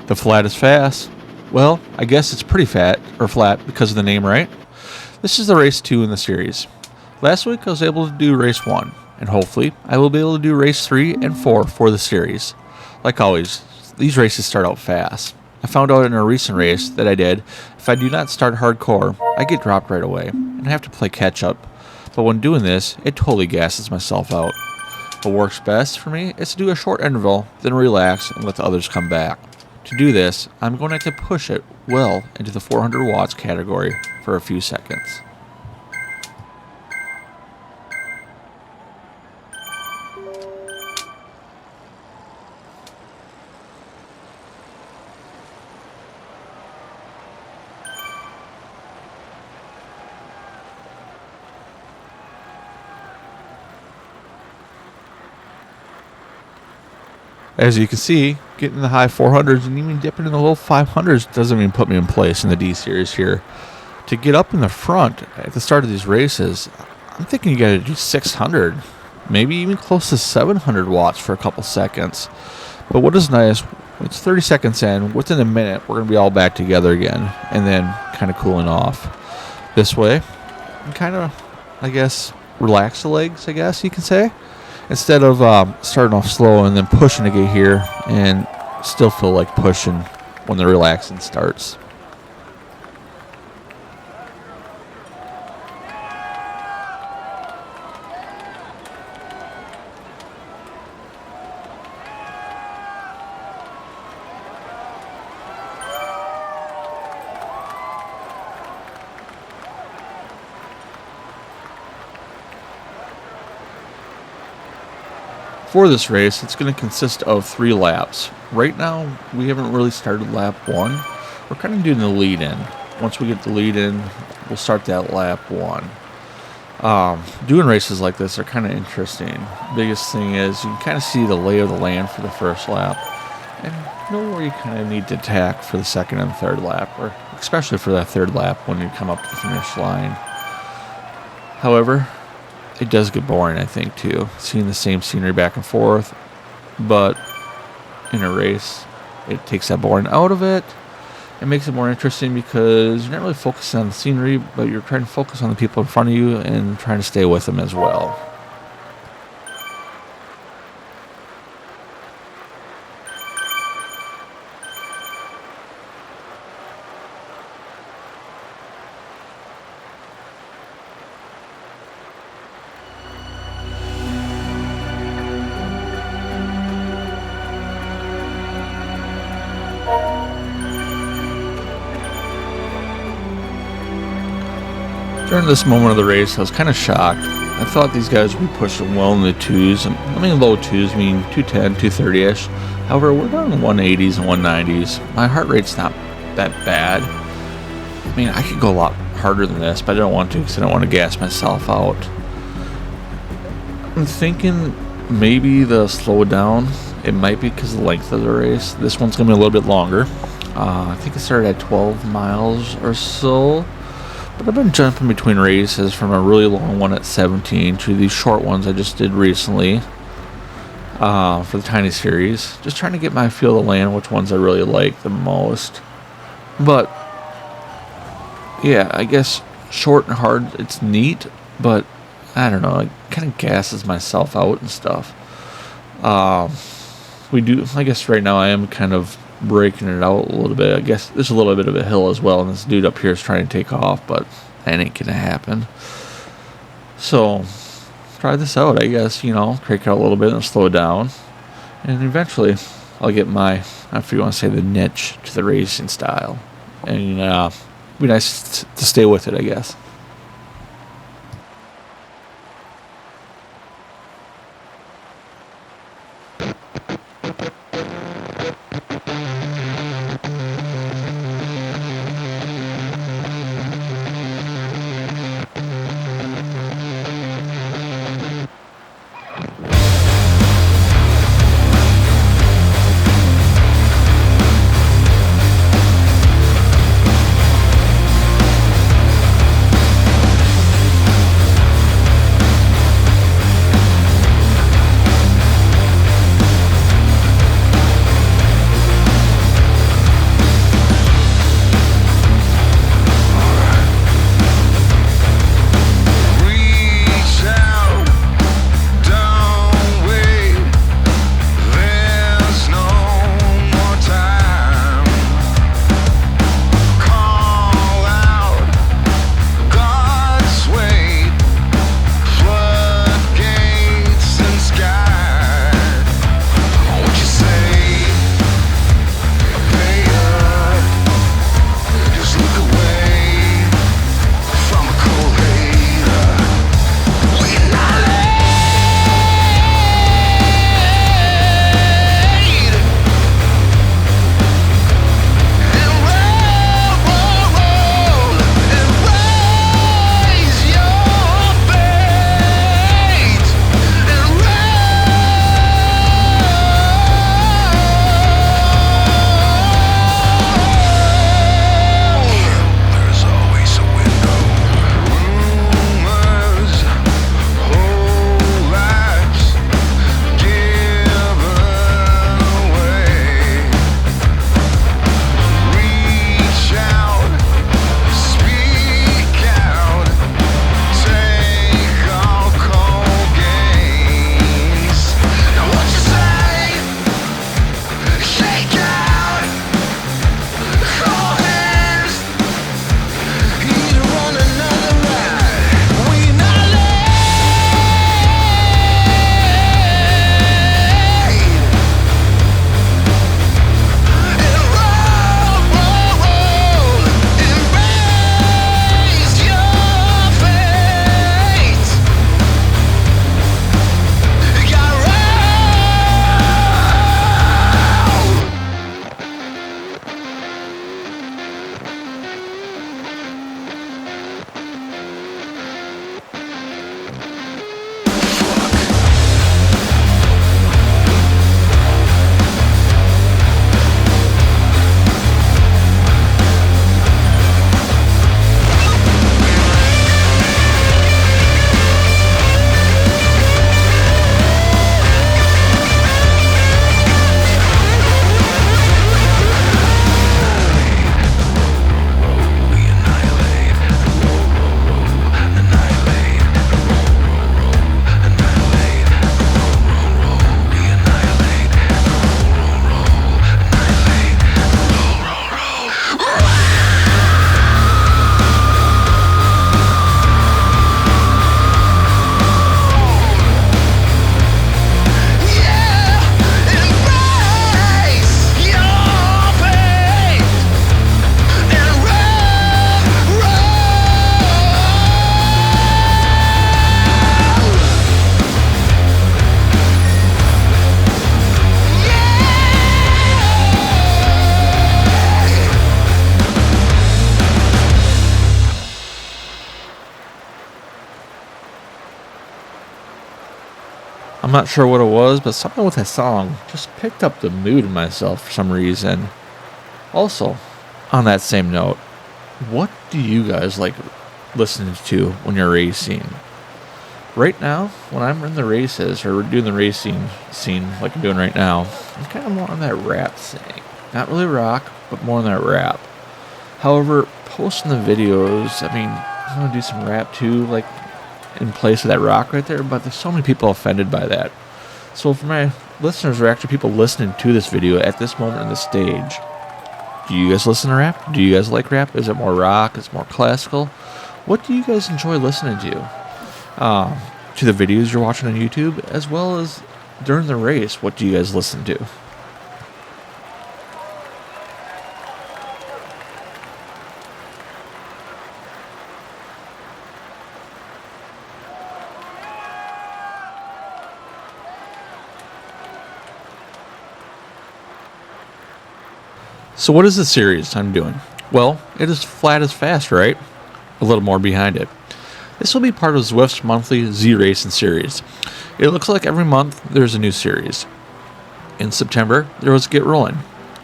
The flat is fast. Well, I guess it's pretty fat, or flat, because of the name, right? This is the race 2 in the series. Last week I was able to do race 1, and hopefully I will be able to do race 3 and 4 for the series. Like always, these races start out fast. I found out in a recent race that I did, if I do not start hardcore, I get dropped right away, and I have to play catch up. But when doing this, it totally gasses myself out. What works best for me is to do a short interval, then relax and let the others come back. To do this, I'm going to push it well into the 400 watts category for a few seconds. As you can see, getting in the high 400s and even dipping in the low 500s doesn't even put me in place in the D series here. To get up in the front at the start of these races, I'm thinking you gotta do 600, maybe even close to 700 watts for a couple seconds. But what is nice, it's 30 seconds in, within a minute we're gonna be all back together again, and then kind of cooling off. This way, and kind of, I guess, relax the legs, I guess you can say. Instead of starting off slow and then pushing to get here and still feel like pushing when the relaxing starts. For this race, it's going to consist of 3 laps. Right now, we haven't really started lap 1. We're kind of doing the lead in. Once we get the lead in, we'll start that lap 1. Doing races like this are kind of interesting. Biggest thing is you can kind of see the lay of the land for the first lap and know where you kind of need to attack for the second and third lap, or especially for that third lap when you come up to the finish line. However, it does get boring, I think, too, seeing the same scenery back and forth. But in a race, it takes that boring out of it. It makes it more interesting because you're not really focusing on the scenery, but you're trying to focus on the people in front of you and trying to stay with them as well. During this moment of the race, I was kind of shocked. I thought these guys would be pushing well in the 2s. I mean, low 2s, I mean 210, 230-ish. However, we're down in the 180s and 190s. My heart rate's not that bad. I mean, I could go a lot harder than this, but I don't want to because I don't want to gas myself out. I'm thinking maybe the slow it down. It might be because of the length of the race. This one's going to be a little bit longer. I think it started at 12 miles or so. But I've been jumping between races from a really long one at 17 to these short ones I just did recently for the Tiny Series. Just trying to get my feel of the land, which ones I really like the most. But, yeah, I guess short and hard, it's neat, but I don't know, it kind of gasses myself out and stuff. I guess right now I am kind of breaking it out a little bit. I guess there's a little bit of a hill as well, and this dude up here is trying to take off, but that ain't gonna happen. So try this out, I guess, crank it out a little bit and slow it down, and eventually I'll get my, if you want to say, the niche to the racing style, and be nice to stay with it, I guess. I'm not sure what it was, but something with that song just picked up the mood in myself for some reason. Also, on that same note, what do you guys like listening to when you're racing? Right now, when I'm in the races or doing the racing scene like I'm doing right now, I'm kind of more on that rap thing. Not really rock, but more on that rap. However, posting the videos, I mean, I'm going to do some rap too, like in place of that rock right there, but there's so many people offended by that. So for my listeners, or actually people listening to this video at this moment in the stage, do you guys listen to rap? Do you guys like rap? Is it more rock? Is it more classical? What do you guys enjoy listening to the videos you're watching on YouTube, as well as during the race, what do you guys listen to? So what is the series I'm doing? Well, it is Flat as Fast, right? A little more behind it. This will be part of Zwift's monthly Z Racing series. It looks like every month there's a new series. In September, there was Get Rolling.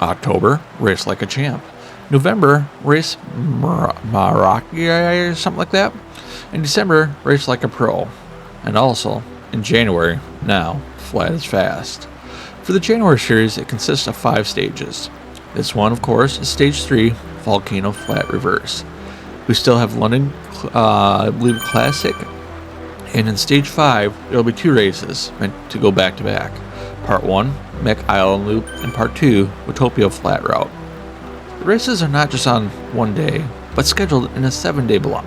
October, Race Like a Champ. November, Race Maraki or something like that. In December, Race Like a Pro. And also, in January, now, Flat as Fast. For the January series, it consists of 5 stages. This one, of course, is Stage 3, Volcano Flat Reverse. We still have London, I believe, Classic. And in Stage 5, there will be 2 races meant to go back to back. Part 1, Mech Island Loop, and Part 2, Utopia Flat Route. The races are not just on one day, but scheduled in a 7-day block.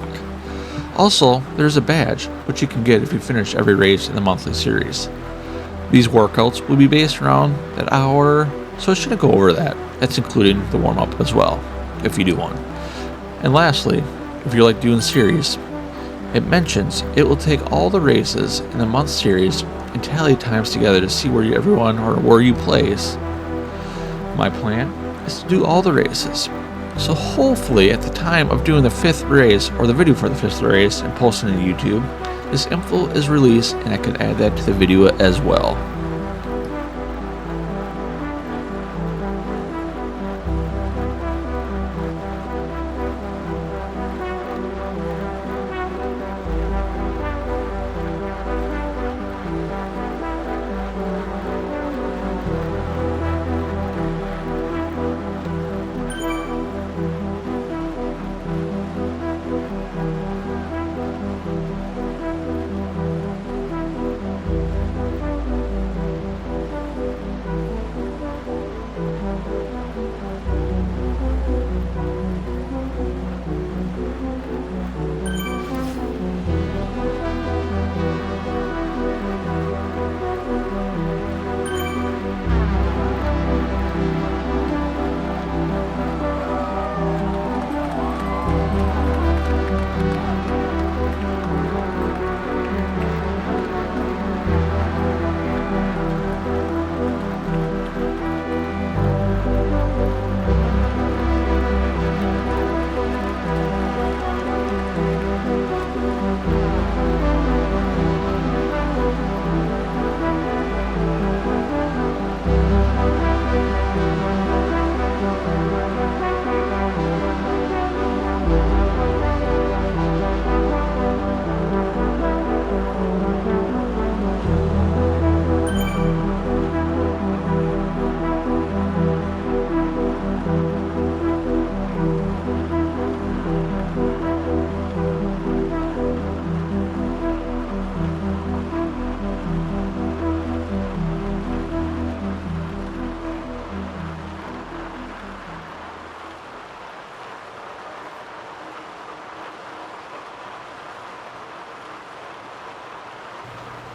Also, there's a badge, which you can get if you finish every race in the monthly series. These workouts will be based around that hour, so I shouldn't go over that. That's including the warm-up as well, if you do one. And lastly, if you like doing series, it mentions it will take all the races in the month series and tally times together to see where everyone or where you place. My plan is to do all the races. So hopefully at the time of doing the 5th race or the video for the 5th race and posting it to YouTube, this info is released and I can add that to the video as well.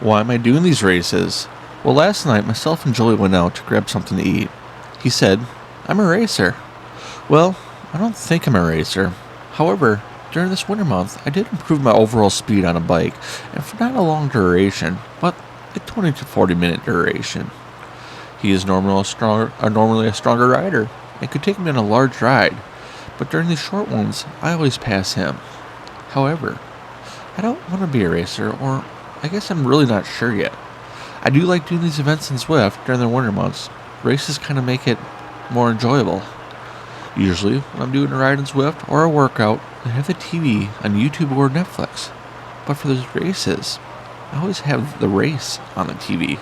Why am I doing these races? Well, last night myself and Joey went out to grab something to eat. He said, "I'm a racer." Well, I don't think I'm a racer. However, during this winter month, I did improve my overall speed on a bike, and for not a long duration, but a 20 to 40 minute duration. He is normally a stronger rider and could take me on a large ride, but during these short ones, I always pass him. However, I don't want to be a racer, or I guess I'm really not sure yet. I do like doing these events in Zwift during the winter months. Races kind of make it more enjoyable. Usually, when I'm doing a ride in Zwift or a workout, I have the TV on YouTube or Netflix. But for those races, I always have the race on the TV.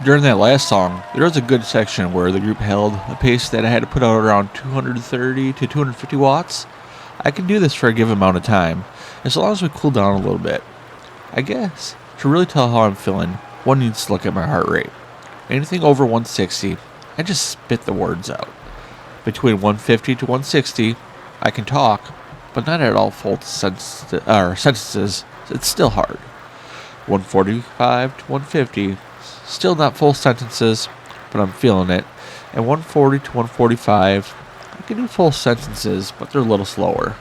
During that last song, there was a good section where the group held a pace that I had to put out around 230 to 250 watts. I can do this for a given amount of time, as long as we cool down a little bit. I guess, to really tell how I'm feeling, one needs to look at my heart rate. Anything over 160, I just spit the words out. Between 150 to 160, I can talk, but not at all full sentences. It's still hard. 145 to 150, still not full sentences, but I'm feeling it. And 140 to 145, I can do full sentences, but they're a little slower.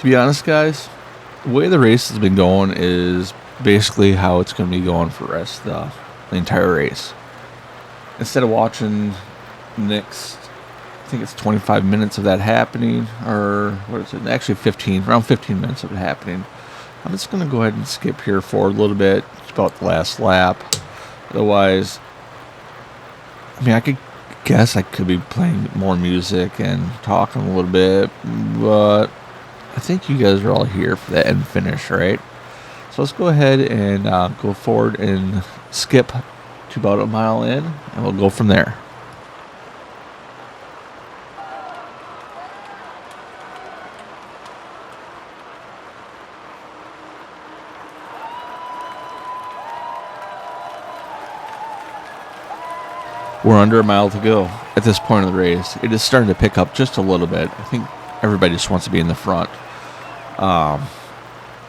be honest, guys, the way the race has been going is basically how it's going to be going for the rest of the entire race. Instead of watching next, I think it's 25 minutes of that happening, or what is it? Actually, around 15 minutes of it happening. I'm just going to go ahead and skip here for a little bit. It's about the last lap. Otherwise, I mean, I could be playing more music and talking a little bit, but I think you guys are all here for the end finish, right? So let's go ahead and go forward and skip to about a mile in, and we'll go from there. We're under a mile to go at this point of the race. It is starting to pick up just a little bit. I think everybody just wants to be in the front.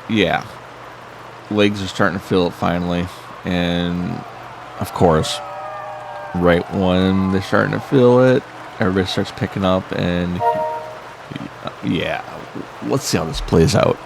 Yeah. Legs are starting to feel it finally. And, of course, right when they're starting to feel it, everybody starts picking up. And, yeah, let's see how this plays out.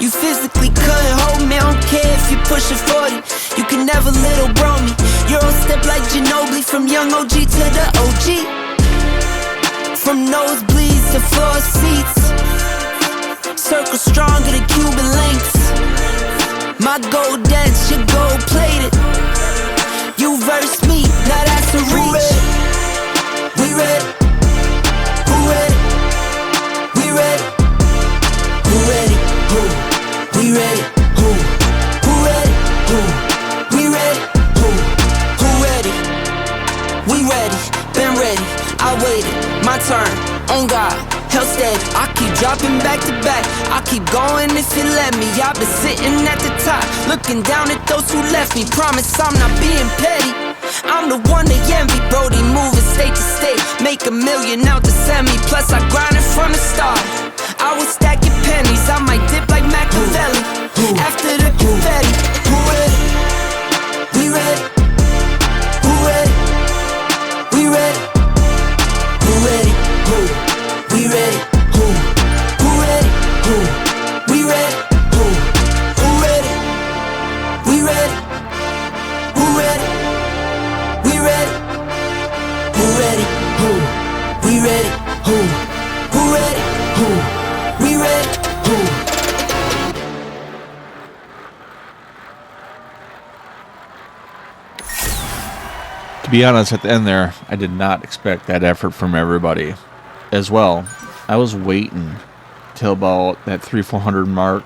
You physically couldn't hold me, I don't care if you pushing 40. You can never little bro me. Euro step like Ginobili, from young OG to the OG. From nosebleeds to floor seats, circle stronger than Cuban links. My gold dance, your gold plated. You verse me, now that's a reach. We ready? Who ready? We ready? Who ready? Who? We ready? Who? Who ready? Who? We ready? Who? Who ready? We ready, been ready, I waited, my turn, on God, held steady. I keep dropping back to back, I keep going if you let me. I've been sitting at the top, looking down at those who left me. Promise I'm not being petty, I'm the one they envy. Brody moving state to state, make $1 million out to send me. Plus I grinded from the start, I was stacking pennies, I might dip like Machiavelli. After the confetti, who ready? We ready? Who ready? We ready? Who ready? Who? We ready? Who? Who ready? Who? We ready? Who? Who ready? We ready? Who ready? We ready? Who ready? Who? We ready? Who? Who ready? Who? We ready? Who? To be honest, at the end there, I did not expect that effort from everybody as well. I was waiting till about that 300-400 mark,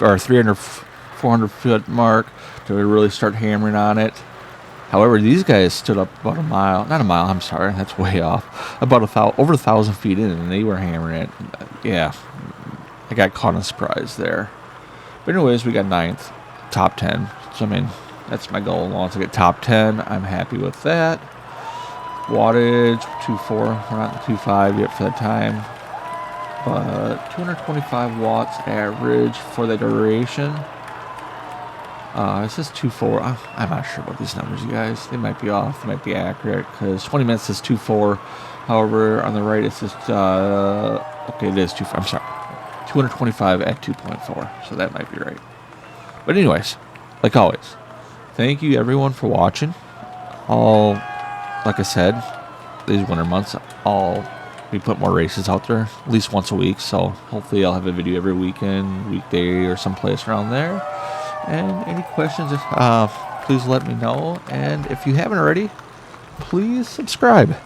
or 300-400 foot mark, to really start hammering on it. However, these guys stood up about a mile, not a mile, I'm sorry, that's way off, about over 1,000 feet in, and they were hammering it. Yeah, I got caught in a surprise there. But anyways, we got 9th, top 10, so I mean, that's my goal. Once I get top 10, I'm happy with that. Wattage, 2.4. We're not 2.5 yet for the time. But 225 watts average for the duration. It says 2.4. I'm not sure about these numbers, you guys. They might be off. They might be accurate. Because 20 minutes says 2.4. However, on the right it says... okay, it is 2.4. I'm sorry. 225 at 2.4. So that might be right. But anyways, like always, thank you everyone for watching. Like I said, these winter months, we put more races out there, at least once a week. So hopefully I'll have a video every weekend, weekday, or someplace around there. And any questions, please let me know. And if you haven't already, please subscribe.